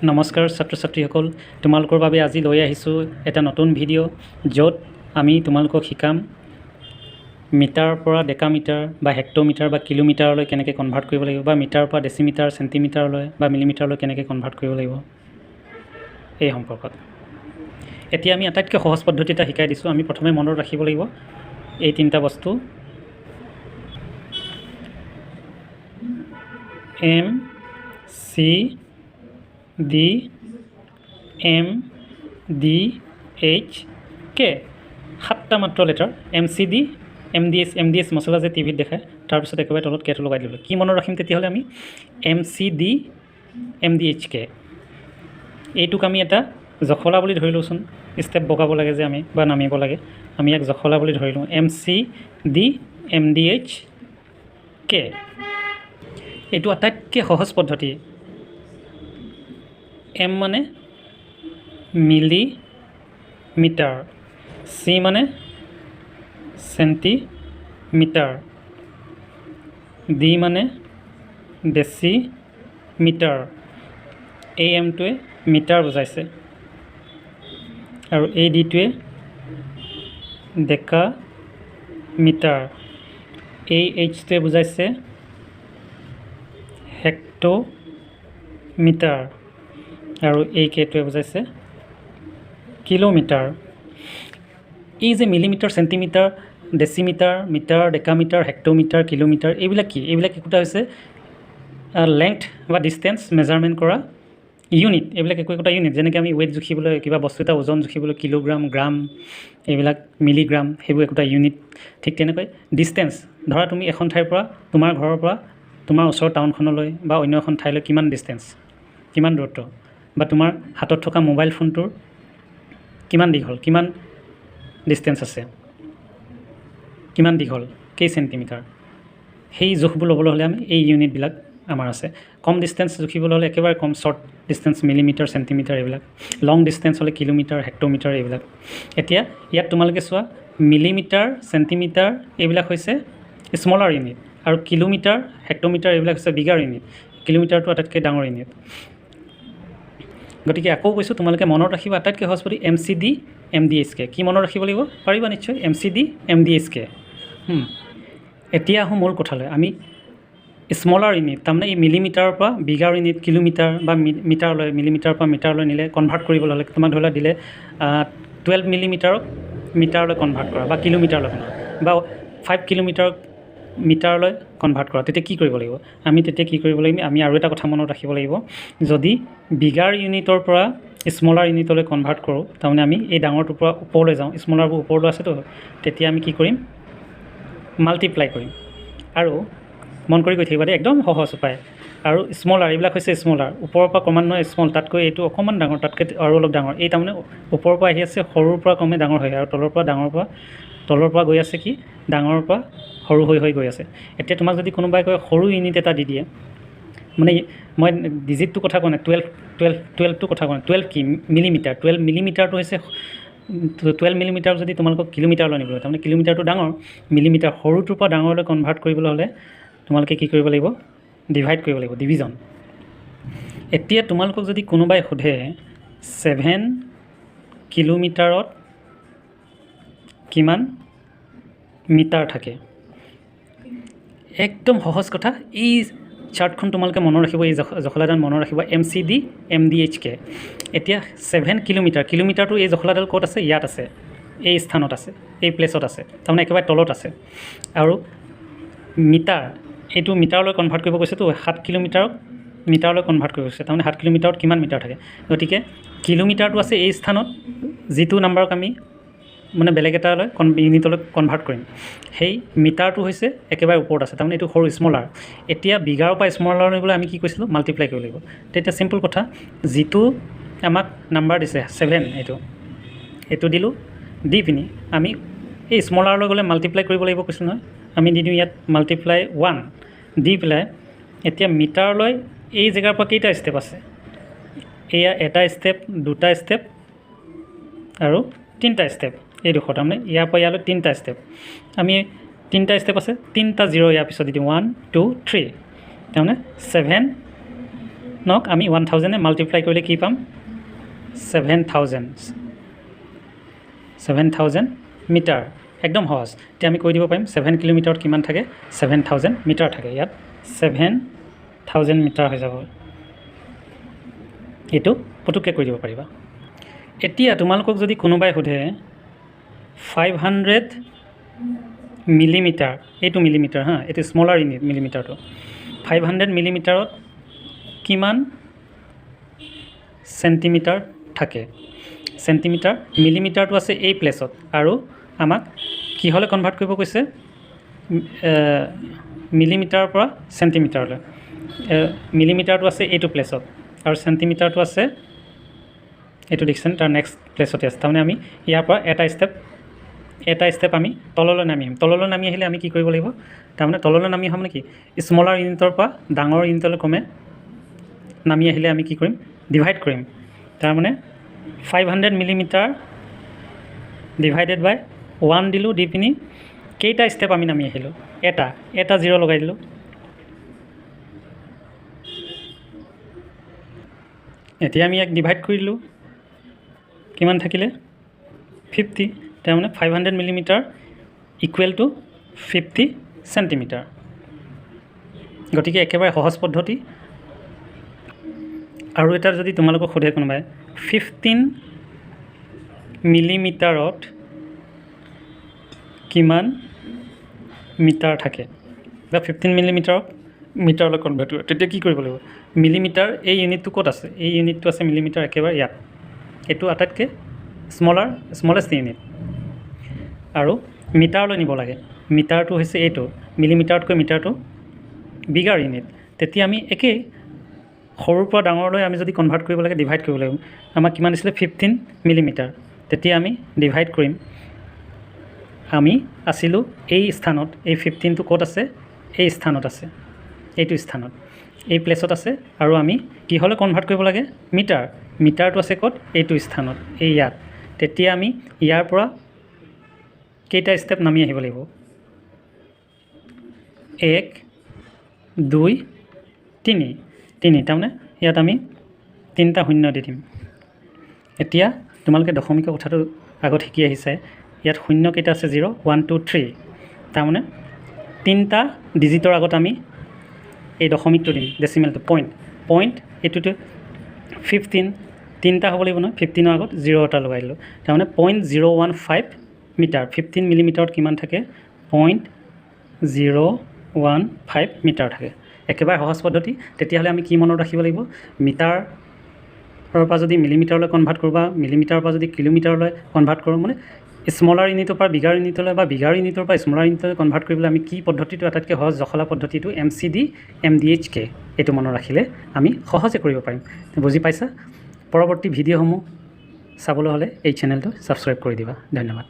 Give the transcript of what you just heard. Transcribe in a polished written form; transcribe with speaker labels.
Speaker 1: নমস্কাৰ ছাত্ৰ ছাত্ৰীসকল, তোমালোকৰ বাবে আজি লৈ আহিছোঁ এটা নতুন ভিডিঅ' য'ত আমি তোমালোকক শিকাম মিটাৰৰ পৰা ডেকামিটাৰ বা হেক্ট'মিটাৰ বা কিলোমিটাৰলৈ কেনেকৈ কনভাৰ্ট কৰিব লাগিব, বা মিটাৰৰ পৰা ডেচিমিটাৰ চেণ্টিমিটাৰলৈ বা মিলিমিটাৰলৈ কেনেকৈ কনভাৰ্ট কৰিব লাগিব এই সম্পৰ্কত। এতিয়া আমি আটাইতকৈ সহজ পদ্ধতি এটা শিকাই দিছোঁ। আমি প্ৰথমে মনত ৰাখিব লাগিব এই তিনিটা বস্তু: M C D M D H K, 7টা মাত্ৰ letter. M C D M D S মছলা যে টিভিত দেখায়, তাৰপিছত একেবাৰে তলত কেটো লগাই দিলোঁ। কি মনত ৰাখিম তেতিয়াহ'লে? আমি M C D M D H K, এইটোক আমি এটা জখলা বুলি ধৰি লওঁচোন। ষ্টেপ বগাব লাগে যে আমি, বা নামিব লাগে, আমি ইয়াক জখলা বুলি ধৰি লওঁ। M C D M D H K, এইটো আটাইতকৈ সহজ পদ্ধতি। এম মানে মিলিমিটাৰ, চি মানে চেণ্টিমিটাৰ, ডি মানে ডেচিমিটাৰ, এই এমটোৱে মিটাৰ বুজাইছে, আৰু এই ডিটোৱে ডেকামিটাৰ, এই এইচটোৱে বুজাইছে হেক্ট'মিটাৰ, আৰু এই কেটোৱে বুজাইছে কিলোমিটাৰ। এই যে মিলিমিটাৰ, চেণ্টিমিটাৰ, ডেচিমিটাৰ, মিটাৰ, ডেকামিটাৰ, হেক্ট'মিটাৰ, কিলোমিটাৰ, এইবিলাক কি? এইবিলাক একোটা হৈছে লেংথ বা ডিষ্টেঞ্চ মেজাৰমেণ্ট কৰা ইউনিট। এইবিলাক একোটা ইউনিট। যেনেকৈ আমি ৱেইট জুখিবলৈ, কিবা বস্তু এটা ওজন জুখিবলৈ কিলোগ্ৰাম, গ্ৰাম, এইবিলাক মিলিগ্ৰাম, সেইবোৰ একোটা ইউনিট। ঠিক তেনেকৈ ডিষ্টেঞ্চ, ধৰা তুমি এখন ঠাইৰ পৰা, তোমাৰ ঘৰৰ পৰা তোমাৰ ওচৰৰ টাউনখনলৈ বা অন্য এখন ঠাইলৈ কিমান ডিষ্টেঞ্চ, কিমান দূৰত্ব, বা তোমাৰ হাতত থকা মোবাইল ফোনটোৰ কিমান দীঘল, কিমান ডিষ্টেঞ্চ আছে, কিমান দীঘল, কেই চেণ্টিমিটাৰ, সেই জোখবোৰ ল'বলৈ হ'লে আমি এই ইউনিটবিলাক আমাৰ আছে। কম ডিষ্টেঞ্চ জুখিবলৈ হ'লে একেবাৰে কম, শ্বৰ্ট ডিষ্টেঞ্চ মিলিমিটাৰ, চেণ্টিমিটাৰ এইবিলাক। লং ডিষ্টেঞ্চ হ'লে কিলোমিটাৰ, হেক্ট'মিটাৰ এইবিলাক। এতিয়া ইয়াত তোমালোকে চোৱা, মিলিমিটাৰ, চেণ্টিমিটাৰ এইবিলাক হৈছে স্মলাৰ ইউনিট, আৰু কিলোমিটাৰ, হেক্ট'মিটাৰ এইবিলাক হৈছে বিগাৰ ইউনিট। কিলোমিটাৰটো আটাইতকৈ ডাঙৰ ইউনিট। গতিকে আকৌ কৈছোঁ, তোমালোকে মনত ৰাখিবা আটাইতকৈ সহজ পদ্ধতি M C D M D H K. কি মনত ৰাখিব লাগিব? পাৰিবা নিশ্চয়, M C D M D H K. এতিয়া আহোঁ মূল কথালৈ। আমি স্মলাৰ ইউনিট, তাৰমানে এই মিলিমিটাৰৰ পৰা বিগাৰ ইউনিট, কিলোমিটাৰ বা মিটাৰলৈ, মিলিমিটাৰৰ পৰা মিটাৰলৈ নিলে কনভাৰ্ট কৰিবলৈ হ'লে, তোমাক ধৰি লোৱা দিলে 12 মিলিমিটাৰক মিটাৰলৈ কনভাৰ্ট কৰা, বা কিলোমিটাৰলৈ কনভাৰ্ট, বা 5 কিলোমিটাৰক মিটাৰলৈ কনভাৰ্ট কৰা। তেতিয়া কি কৰিব লাগিব? আমি তেতিয়া কি কৰিব লাগিব? আমি আৰু এটা কথা মনত ৰাখিব লাগিব, যদি বিগাৰ ইউনিটৰ পৰা স্মলাৰ ইউনিটলৈ কনভাৰ্ট কৰোঁ, তাৰমানে আমি এই ডাঙৰটোৰ পৰা ওপৰলৈ যাওঁ, স্মলাৰবোৰ ওপৰলৈ আছেতো, তেতিয়া আমি কি কৰিম? মাল্টিপ্লাই কৰিম। আৰু মন কৰি গৈ থাকিবা দেই, একদম সহজ উপায়। আৰু স্মলাৰ, এইবিলাক হৈছে স্মলাৰ, ওপৰৰ পৰা ক্ৰমান্বয়ে স্মল, তাতকৈ এইটো অকণমান ডাঙৰ, তাতকৈ আৰু অলপ ডাঙৰ। এই তাৰমানে ওপৰৰ পৰা আহি আছে, সৰুৰ পৰা ক্ৰমে ডাঙৰ হয়, আৰু তলৰ পৰা গৈ আছে কি? ডাঙৰৰ পৰা সৰু হৈ গৈ আছে। এতিয়া তোমাক যদি কোনোবাই কয় সৰু ইউনিট এটা দি দিয়ে, মানে মই ডিজিটটোৰ কথা কোৱা নাই, 12টোৰ কথা কোৱা নাই। 12 কি? মিলিমিটাৰ। 12 মিলিমিটাৰটো হৈছে 12 মিলিমিটাৰ যদি তোমালোকক কিলোমিটাৰলৈ নিবলৈ, তাৰমানে কিলোমিটাৰটো ডাঙৰ, মিলিমিটাৰ সৰুটোৰ পৰা ডাঙৰলৈ কনভাৰ্ট কৰিবলৈ হ'লে তোমালোকে কি কৰিব লাগিব? ডিভাইড কৰিব লাগিব, ডিভিজন। এতিয়া তোমালোকক যদি কোনোবাই সোধে 7 কিলোমিটাৰত কিমান মিটাৰ থাকে, একদম সহজ কথা। এই চাৰ্টখন তোমালোকে মনত ৰাখিব, এই জখলাডাল মনত ৰাখিব, M C D M D H K. এতিয়া 7 কিলোমিটাৰ, কিলোমিটাৰটো এই জখলাডাল ক'ত আছে? ইয়াত আছে, এই স্থানত আছে, এই প্লেচত আছে, তাৰমানে একেবাৰে তলত আছে। আৰু মিটাৰ, এইটো মিটাৰলৈ কনভাৰ্ট কৰিব কৈছেতো, 7 কিলোমিটাৰক মিটাৰলৈ কনভাৰ্ট কৰিব কৈছে, তাৰমানে 7 কিলোমিটাৰত কিমান মিটাৰ থাকে। গতিকে কিলোমিটাৰটো আছে এই স্থানত, যিটো নাম্বাৰক আমি মানে বেলেগ এটালৈ ইউনিটলৈ কনভাৰ্ট কৰিম। সেই মিটাৰটো হৈছে একেবাৰে ওপৰত আছে, তাৰমানে এইটো সৰু, স্মলাৰ। এতিয়া বিগাৰৰ পৰা স্মলাৰ নিবলৈ আমি কি কৈছিলোঁ? মাল্টিপ্লাই কৰিব লাগিব। তেতিয়া চিম্পল কথা, যিটো আমাক নাম্বাৰ দিছে 7, এইটো দিলোঁ, দি পিনি আমি এই স্মলাৰলৈ গ'লে মাল্টিপ্লাই কৰিব লাগিব কৈছোঁ নহয়। আমি দি দিওঁ ইয়াত মাল্টিপ্লাই 1, দি পেলাই এতিয়া মিটাৰলৈ এই জেগাৰ পৰা কেইটা ষ্টেপ আছে? এয়া এটা ষ্টেপ, দুটা ষ্টেপ আৰু 3টা ষ্টেপ। এই ডোখৰ তাৰমানে ইয়াৰ পৰা ইয়ালৈ 3টা ষ্টেপ। আমি 3টা ষ্টেপ আছে, 3টা 0 ইয়াৰ পিছত দি দিওঁ 1 2 3, তাৰমানে 7 নক আমি 1000 মাল্টিপ্লাই কৰিলে কি পাম 7000 মিটাৰ একদম সহজ এতিয়া আমি কৈ দিব পাৰিম 7 কিলোমিটাৰত কিমান থাকে 7000 মিটাৰ থাকে ইয়াত 7000 মিটাৰ হৈ যাব এইটো পটুককৈ কৈ দিব পাৰিবা এতিয়া তোমালোকক যদি কোনোবাই সোধে 500 মিলিমিটাৰ এইটো মিলিমিটাৰ হা এইটো স্মলাৰ ইউনিট মিলিমিটাৰটো 500 মিলিমিটাৰত কিমান সেন্টিমিটাৰ থাকে সেন্টিমিটাৰ মিলিমিটাৰটো আছে এই প্লেছত আৰু আমাক কি হলে কনভাৰ্ট কৰিব কৈছে মিলিমিটাৰৰ পৰা সেন্টিমিটাৰলৈ মিলিমিটাৰটো আছে এইটো প্লেছত আৰু সেন্টিমিটাৰটো আছে এইটো ডিকশ্যন তাৰ নেক্সট প্লেছতে আছে তাৰমানে আমি ইয়াৰ পৰা এটা ষ্টেপ আমি তললৈ নামি আহিম তললৈ নামি আহিলে আমি কি কৰিব লাগিব তাৰমানে তললৈ নামি অহা মানে কি স্মলাৰ ইউনিটৰ পৰা ডাঙৰ ইউনিটলৈ ক্ৰমে নামি আহিলে আমি কি কৰিম ডিভাইড কৰিম তাৰমানে 500 মিলিমিটাৰ ডিভাইডেড বাই 1 দিলোঁ দি পিনি কেইটা ষ্টেপ আমি নামি আহিলোঁ এটা জিৰ' লগাই দিলোঁ এতিয়া আমি ইয়াক ডিভাইড কৰি দিলোঁ কিমান থাকিলে 50 তাৰমানে 500 মিলিমিটাৰ ইকুৱেল টু 50 সেন্টিমিটাৰ গতিকে একেবাৰে সহজ পদ্ধতি আৰু এটা যদি তোমালোকক সোধে কোনোবাই 15 মিলিমিটাৰত কিমান মিটাৰ থাকে বা 15 মিটাৰলৈ কনভাৰ্ট কৰে তেতিয়া কি কৰিব লাগিব মিলিমিটাৰ এই ইউনিটটো ক'ত আছে এই ইউনিটটো আছে মিলিমিটাৰ একেবাৰে ইয়াত এইটো আটাইতকৈ স্মলেষ্ট ইউনিট আৰু মিটাৰলৈ নিব লাগে মিটাৰটো হৈছে এইটো মিলিমিটাৰতকৈ মিটাৰটো বিগাৰ ইউনিট তেতিয়া আমি একেই সৰুৰ পৰা ডাঙৰলৈ আমি যদি কনভাৰ্ট কৰিব লাগে ডিভাইড কৰিব লাগিব আমাক কিমান দিছিলে 15 মিলিমিটাৰ তেতিয়া আমি ডিভাইড কৰিম আমি আছিলোঁ এই স্থানত এই 15টো ক'ত আছে এই স্থানত আছে এইটো স্থানত এই প্লেছত আছে আৰু আমি কি হ'লে কনভাৰ্ট কৰিব লাগে মিটাৰটো আছে ক'ত এইটো স্থানত এই ইয়াত তেতিয়া আমি ইয়াৰ পৰা কেইটা ষ্টেপ নামি আহিব লাগিব 1 2 3 তাৰমানে ইয়াত আমি 3টা শূন্য দি দিম এতিয়া তোমালোকে দশমিকৰ কথাটো আগত শিকি আহিছে ইয়াত শূন্য কেইটা আছে 0 1 2 3 তাৰমানে 3টা ডিজিটৰ আগত আমি এই দশমিকটো দিম ডেচিমেলটো পইণ্ট এইটোতে 15 3টা হ'ব লাগিব নহয় 15ৰ আগত 0 এটা লগাই দিলোঁ তাৰমানে 0.015 মিটাৰ 15 মিলিমিটাৰত কিমান থাকে 0.015 মিটাৰ থাকে একেবাৰে সহজ পদ্ধতি তেতিয়াহ'লে আমি কি মনত ৰাখিব লাগিব মিটাৰৰ পৰা যদি মিলিমিটাৰলৈ কনভাৰ্ট কৰোঁ বা মিলিমিটাৰৰ পৰা যদি কিলোমিটাৰলৈ কনভাৰ্ট কৰোঁ মানে স্মলাৰ ইউনিটৰ পৰা বিগাৰ ইউনিটলৈ বা বিগাৰ ইউনিটৰ পৰা স্মলাৰ ইউনিটলৈ কনভাৰ্ট কৰিবলৈ আমি কি পদ্ধতিটো আটাইতকৈ সহজ জখলা পদ্ধতিটো MCD MDHK এইটো মনত ৰাখিলে আমি সহজে কৰিব পাৰিম বুজি পাইছা পৰৱৰ্তী ভিডিঅ'সমূহ চাবলৈ হ'লে এই চেনেলটো ছাবস্ক্ৰাইব কৰি দিবা ধন্যবাদ